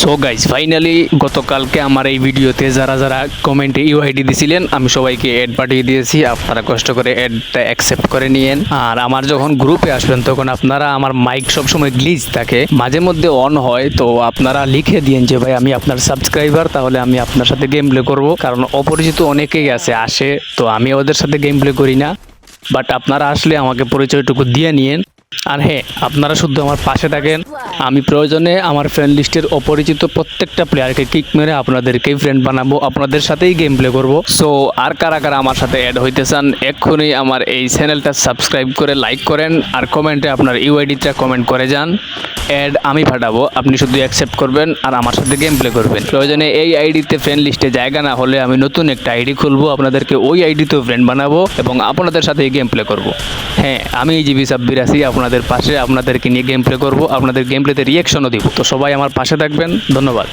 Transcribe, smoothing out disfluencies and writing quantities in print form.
So guys finally গতকালকে আমার এই ভিডিওতে যারা যারা কমেন্টে ইউআইডি দিছিলেন আমি সবাইকে অ্যাড পাঠিয়ে দিয়েছি। আপনারা কষ্ট করে অ্যাডটা অ্যাকসেপ্ট করে নিয়েন। আর আমার যখন গ্রুপে আসবেন তখন আপনারা আমার মাইক সবসময় গ্লিচ থাকে, মাঝে মধ্যে অন হয়, তো আপনারা লিখে দিয়েন যে ভাই আমি আপনার সাবস্ক্রাইবার, তাহলে আমি আপনার সাথে গেম প্লে করবো। কারণ অপরিচিত অনেকেই আসে, তো আমি ওদের সাথে গেম প্লে করি না। বাট আপনারা আসলে আমাকে পরিচয়টুকু দিয়ে নিয়েন। আর হ্যাঁ, আপনারা শুধু আমার পাশে থাকেন। আমি প্রয়োজনে আমার ফ্রেন্ড লিস্টের অপরিচিত প্রত্যেকটা প্লেয়ারকে কিক মেরে আপনাদেরকেই ফ্রেন্ড বানাবো, আপনাদের সাথেই গেম প্লে করবো। সো আর কারা কারা আমার সাথে অ্যাড হইতে চান এক্ষুনি আমার এই চ্যানেলটা সাবস্ক্রাইব করে লাইক করেন, আর কমেন্টে আপনার ইউআইডিটা কমেন্ট করে যান। অ্যাড আমি পাঠাবো, আপনি শুধু অ্যাকসেপ্ট করবেন আর আমার সাথে গেম প্লে করবেন। প্রয়োজনে এই আইডিতে ফ্রেন্ড লিস্টে জায়গা না হলে আমি নতুন একটা আইডি খুলবো, আপনাদেরকে ওই আইডিতেও ফ্রেন্ড বানাবো এবং আপনাদের সাথে গেম প্লে করবো। হ্যাঁ, আমি জিবি সাব্বির আছি আপনাদের পাশে, আপনাদেরকে নিয়ে গেম প্লে করবো, আপনাদের গেম প্লেতে রিয়াকশনও দিব। তো সবাই আমার পাশে থাকবেন, ধন্যবাদ।